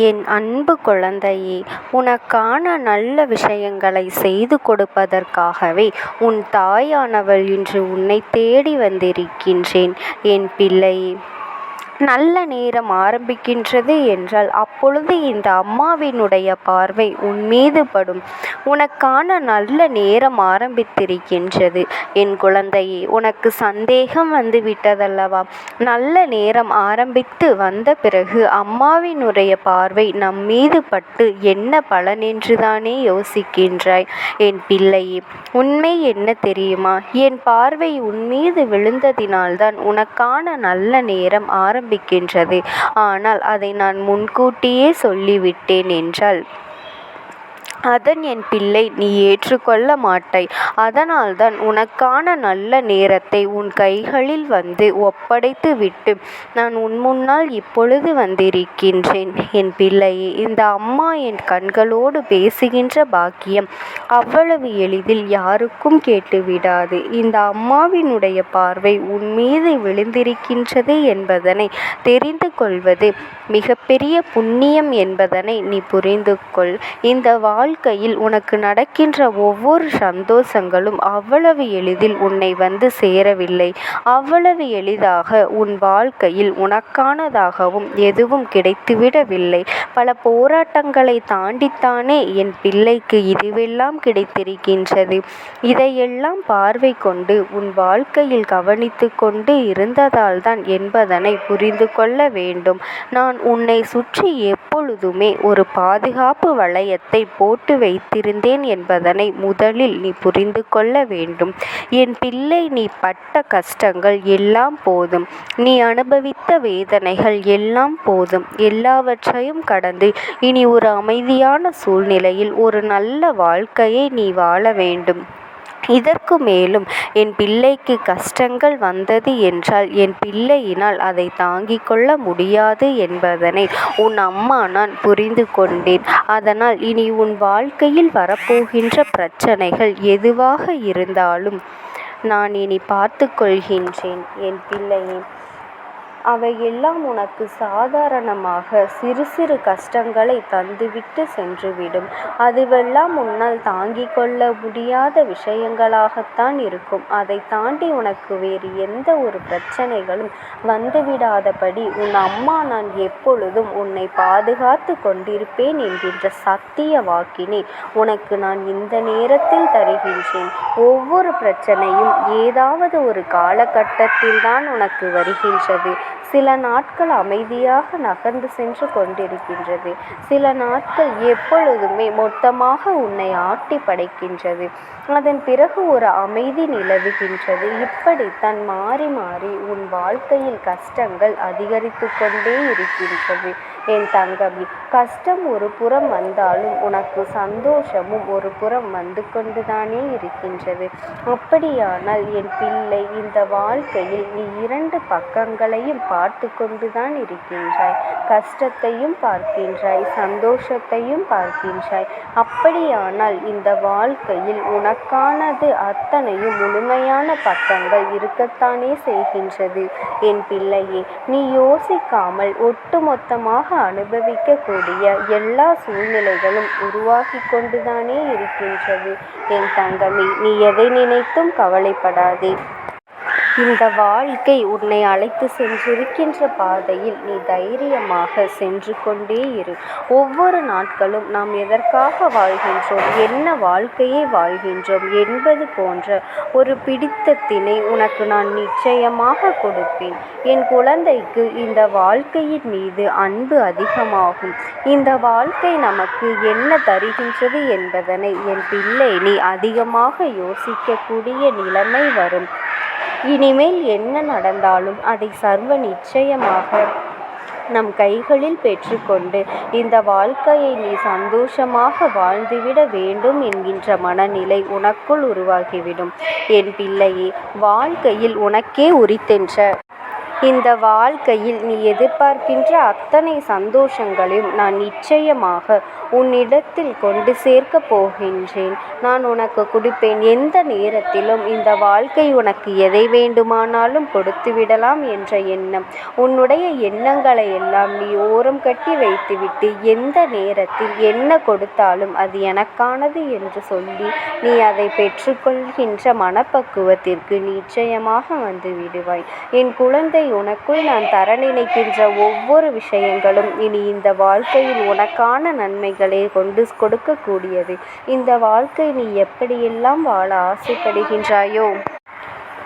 என் அன்பு குழந்தையே, உனக்கான நல்ல விஷயங்களை செய்து கொடுப்பதற்காகவே உன் தாயானவள் இன்று உன்னை தேடி வந்திருக்கின்றேன். என் பிள்ளையே, நல்ல நேரம் ஆரம்பிக்கின்றது என்றால் அப்பொழுது இந்த அம்மாவினுடைய பார்வை உன் மீது படும். உனக்கான நல்ல நேரம் ஆரம்பித்திருக்கின்றது. என் குழந்தையே, உனக்கு சந்தேகம் வந்து விட்டதல்லவா? நல்ல நேரம் ஆரம்பித்து வந்த பிறகு அம்மாவினுடைய பார்வை நம் மீது பட்டு என்ன பலன் என்றுதானே யோசிக்கின்றாய்? என் பிள்ளையே, உண்மை என்ன தெரியுமா? என் பார்வை உன் மீது விழுந்ததினால்தான் உனக்கான நல்ல நேரம் ஆரம்பிக்கின்றது. ஆனால் அதை நான் முன்கூட்டியே சொல்லிவிட்டேன் என்றால் அதன் என் பிள்ளை நீ ஏற்றுக்கொள்ள மாட்டாய். அதனால்தான் உனக்கான நல்ல நேரத்தை உன் கைகளில் வந்து ஒப்படைத்து விட்டு நான் உன் முன்னால் இப்பொழுது வந்திருக்கின்றேன். என் பிள்ளையே, இந்த அம்மா என் கண்களோடு பேசுகின்ற பாக்கியம் அவ்வளவு எளிதில் யாருக்கும் கேட்டுவிடாது. இந்த அம்மாவினுடைய பார்வை உன் மீது விழுந்திருக்கின்றது என்பதனை தெரிந்து கொள்வது மிகப்பெரிய புண்ணியம் என்பதனை நீ புரிந்து கொள். இந்த வாழ்க்கையில் உனக்கு நடக்கின்ற ஒவ்வொரு சந்தோஷங்களும் அவ்வளவு எளிதில் உன்னை வந்து சேரவில்லை. அவ்வளவு எளிதாக உன் வாழ்க்கையில் உனக்கானதாகவும் எதுவும் கிடைத்துவிடவில்லை. பல போராட்டங்களை தாண்டித்தானே என் பிள்ளைக்கு இதுவெல்லாம் கிடைத்திருக்கின்றது. இதையெல்லாம் பார்வை கொண்டு உன் வாழ்க்கையில் கவனித்து கொண்டு இருந்ததால்தான் என்பதனை புரிந்து கொள்ள வேண்டும். நான் உன்னை சுற்றி எப்பொழுதுமே ஒரு பாதுகாப்பு வளையத்தை போட்டு வைத்திருந்தேன் என்பதனை முதலில் நீ புரிந்து கொள்ள வேண்டும். என் பிள்ளை, நீ பட்ட கஷ்டங்கள் எல்லாம் போதும். நீ அனுபவித்த வேதனைகள் எல்லாம் போதும். எல்லாவற்றையும் கடந்து இனி ஒரு அமைதியான சூழ்நிலையில் ஒரு நல்ல வாழ்க்கையை நீ வாழ வேண்டும். இதற்கு மேலும் என் பிள்ளைக்கு கஷ்டங்கள் வந்தது என்றால் என் பிள்ளையினால் அதை தாங்கிக் கொள்ள முடியாது என்பதனை உன் அம்மா நான் புரிந்து கொண்டேன். அதனால் இனி உன் வாழ்க்கையில் வரப்போகின்ற பிரச்சனைகள் எதுவாக இருந்தாலும் நான் இனி பார்த்து கொள்கின்றேன். என் பிள்ளையே, அவையெல்லாம் உனக்கு சாதாரணமாக சிறு சிறு கஷ்டங்களை தந்துவிட்டு சென்றுவிடும். அதுவெல்லாம் உன்னால் தாங்கிக் கொள்ள முடியாத விஷயங்களாகத்தான் இருக்கும். அதை தாண்டி உனக்கு வேறு எந்த ஒரு பிரச்சனைகளும் வந்துவிடாதபடி உன் அம்மா நான் எப்பொழுதும் உன்னை பாதுகாத்து கொண்டிருப்பேன் என்கின்ற சத்திய வாக்கினை உனக்கு நான் இந்த நேரத்தில் தருகின்றேன். ஒவ்வொரு பிரச்சனையும் ஏதாவது ஒரு காலகட்டத்தில் தான் உனக்கு வருகின்றது. சில நாட்கள் அமைதியாக நகர்ந்து சென்று கொண்டிருக்கின்றது. சில நாட்கள் எப்பொழுதுமே மொத்தமாக உன்னை ஆட்டி படைக்கின்றது. அதன் பிறகு ஒரு அமைதி நிலவுகின்றது. இப்படித்தான் மாறி மாறி உன் வாழ்க்கையில் கஷ்டங்கள் அதிகரித்து கொண்டே இருக்கின்றது. என் தங்கமே, கஷ்டம் ஒரு புறம் வந்தாலும் உனக்கு சந்தோஷமும் ஒரு புறம் வந்து கொண்டுதானே இருக்கின்றது. அப்படியானால் என் பிள்ளை, இந்த வாழ்க்கையில் நீ இரண்டு பக்கங்களையும் பார்த்து கொண்டுதான் இருக்கின்றாய். கஷ்டத்தையும் பார்க்கின்றாய், சந்தோஷத்தையும் பார்க்கின்றாய். அப்படியானால் இந்த வாழ்க்கையில் உனக்கானது அத்தனையும் முழுமையான பக்கங்கள் இருக்கத்தானே செய்கின்றது. என் பிள்ளையே, நீ யோசிக்காமல் ஒட்டுமொத்தமாக அனுபவிக்கக்கூடிய எல்லா சூழ்நிலைகளும் உருவாகி கொண்டுதானே இருக்கின்றது. என் தங்கமே, நீ எதை நினைத்தும் கவலைப்படாதே. இந்த வாழ்க்கை உன்னை அழைத்து சென்றிருக்கின்ற பாதையில் நீ தைரியமாக சென்று கொண்டே இரு. ஒவ்வொரு நாட்களும் நாம் எதற்காக வாழ்கின்றோம், என்ன வாழ்க்கையை வாழ்கின்றோம் என்பது போன்ற ஒரு பிடித்தத்தினை உனக்கு நான் நிச்சயமாக கொடுப்பேன். என் குழந்தைக்கு இந்த வாழ்க்கையின் மீது அன்பு அதிகமாகும். இந்த வாழ்க்கை நமக்கு என்ன தருகின்றது என்பதனை என் பிள்ளை நீ அதிகமாக யோசிக்கக்கூடிய நிலைமை வரும். இனிமேல் என்ன நடந்தாலும் அதை சர்வ நிச்சயமாக நம் கைகளில் பெற்றுக்கொண்டு இந்த வாழ்க்கையை நீ சந்தோஷமாக வாழ்ந்துவிட வேண்டும் என்கின்ற மனநிலை உனக்குள் உருவாகிவிடும். என் பிள்ளையே, வாழ்க்கையில் உனக்கே உரித்தென்ற இந்த வாழ்க்கையில் நீ எதிர்பார்க்கின்ற அத்தனை சந்தோஷங்களையும் நான் நிச்சயமாக உன்னிடத்தில் கொண்டு சேர்க்கப் போகின்றேன். நான் உனக்கு கொடுப்பேன். எந்த நேரத்திலும் இந்த வாழ்க்கை உனக்கு எதை வேண்டுமானாலும் கொடுத்துவிடலாம் என்ற எண்ணம், உன்னுடைய எண்ணங்களை எல்லாம் நீ ஓரம் கட்டி வைத்துவிட்டு எந்த நேரத்தில் என்ன கொடுத்தாலும் அது எனக்கானது என்று சொல்லி நீ அதை பெற்றுக்கொள்கின்ற மனப்பக்குவத்திற்கு நிச்சயமாக வந்து விடுவாய். என் குழந்தை, உனக்குள் நான் தர நினைக்கின்ற ஒவ்வொரு விஷயங்களும் இனி இந்த வாழ்க்கையில் உனக்கான நன்மைகளை கொண்டு கொடுக்கக்கூடியது. இந்த வாழ்க்கை நீ எப்படியெல்லாம் வாழ ஆசைப்படுகின்றாயோ,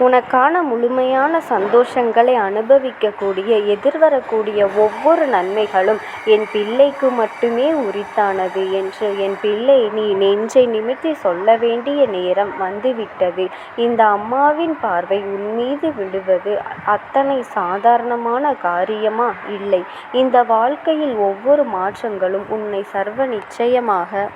உனக்கான முழுமையான சந்தோஷங்களை அனுபவிக்கக்கூடிய எதிர்வரக்கூடிய ஒவ்வொரு நன்மைகளும் என் பிள்ளைக்கு மட்டுமே உரித்தானது என்று என் பிள்ளை நீ நெஞ்சை நிமித்தி சொல்ல வேண்டிய நேரம் வந்துவிட்டது. இந்த அம்மாவின் பார்வை உன்மீது விழுவது அத்தனை சாதாரணமான காரியமா? இல்லை. இந்த வாழ்க்கையில் ஒவ்வொரு மாற்றங்களும் உன்னை சர்வ நிச்சயமாக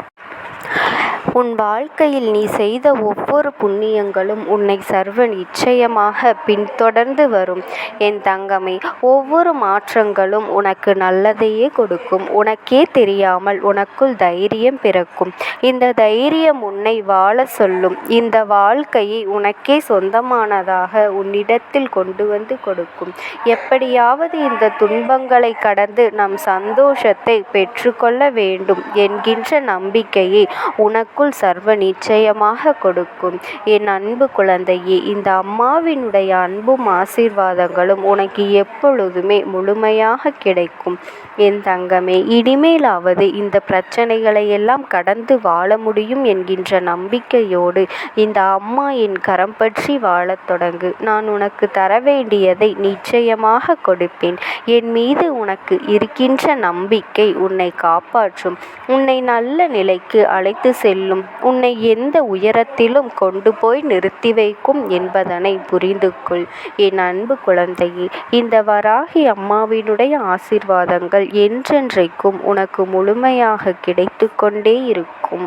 உன் வாழ்க்கையில் நீ செய்த ஒவ்வொரு புண்ணியங்களும் உன்னை சர்வ நிச்சயமாக பின்தொடர்ந்து வரும். என் தங்கமே, ஒவ்வொரு மாற்றங்களும் உனக்கு நல்லதையே கொடுக்கும். உனக்கே தெரியாமல் உனக்குள் தைரியம் பிறக்கும். இந்த தைரியம் உன்னை வாழ சொல்லும். இந்த வாழ்க்கையை உனக்கே சொந்தமானதாக உன்னிடத்தில் கொண்டு வந்து கொடுக்கும். எப்படியாவது இந்த துன்பங்களை கடந்து நம் சந்தோஷத்தை பெற்றுக்கொள்ள வேண்டும் என்கின்ற நம்பிக்கையை உனக்குள் சர்வ நிச்சயமாக கொடுக்கும். என் அன்பு குழந்தையே, இந்த அம்மாவினுடைய அன்பும் ஆசீர்வாதங்களும் உனக்கு எப்பொழுதுமே முழுமையாக கிடைக்கும். என் தங்கமே, இனிமேலாவது இந்த பிரச்சனைகளை எல்லாம் கடந்து வாழ முடியும் என்கின்ற நம்பிக்கையோடு இந்த அம்மா என் கரம் பற்றி வாழத் தொடங்கு. நான் உனக்கு தர வேண்டியதை நிச்சயமாக கொடுப்பேன். என் மீது உனக்கு இருக்கின்ற நம்பிக்கை உன்னை காப்பாற்றும். உன்னை நல்ல நிலைக்கு அழைத்து செல்லும். உன்னை எந்த உயரத்திலும் கொண்டு போய் நிறுத்தி வைக்கும் என்பதனை புரிந்து கொள். என் அன்பு குழந்தையே, இந்த வராகி அம்மாவினுடைய ஆசீர்வாதங்கள் என்றென்றைக்கும் உனக்கு முழுமையாக கிடைத்து கொண்டே இருக்கும்.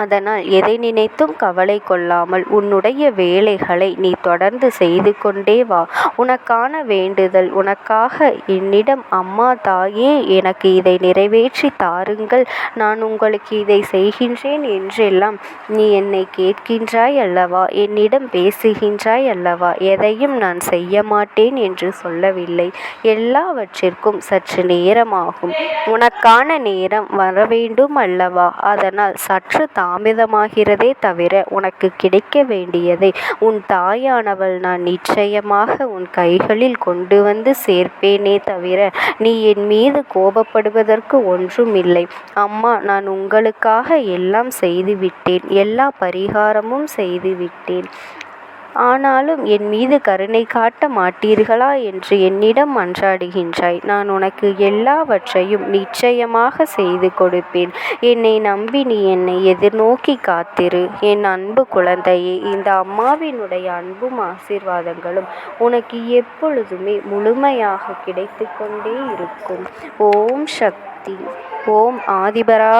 அதனால் எதை நினைத்தும் கவலை கொள்ளாமல் உன்னுடைய வேலைகளை நீ தொடர்ந்து செய்து கொண்டே வா. உனக்கான வேண்டுதல், உனக்காக என்னிடம் அம்மா தாயே எனக்கு இதை நிறைவேற்றி தாருங்கள், நான் உங்களுக்கு இதை செய்கின்றேன் என்றெல்லாம் நீ என்னை கேட்கின்றாய் அல்லவா, என்னிடம் பேசுகின்றாய் அல்லவா. எதையும் நான் செய்ய மாட்டேன் என்று சொல்லவில்லை. எல்லாவற்றிற்கும் சற்று நேரமாகும். உனக்கான நேரம் வர வேண்டும் அல்லவா. அதனால் சற்று தாமதமாகிறதே தவிர உனக்கு கிடைக்க வேண்டியதை உன் தாயானவள் நான் நிச்சயமாக உன் கைகளில் கொண்டு வந்து சேர்ப்பேனே தவிர நீ என் மீது கோபப்படுவதற்கு ஒன்றுமில்லை. அம்மா, நான் உங்களுக்காக எல்லாம் செய்துவிட்டேன், எல்லா பரிகாரமும் செய்துவிட்டேன். ஆனாலும் என் மீது கருணை காட்ட மாட்டீர்களா என்று என்னிடம் மன்றாடுகின்றாய். நான் உனக்கு எல்லாவற்றையும் நிச்சயமாக செய்து கொடுப்பேன். என்னை நம்பி நீ என்னை எதிர்நோக்கி காத்திரு. என் அன்பு குழந்தையே, இந்த அம்மாவினுடைய அன்பும் ஆசீர்வாதங்களும் உனக்கு எப்பொழுதுமே முழுமையாக கிடைத்து கொண்டே இருக்கும். ஓம் சக்தி. ஓம் ஆதிபரா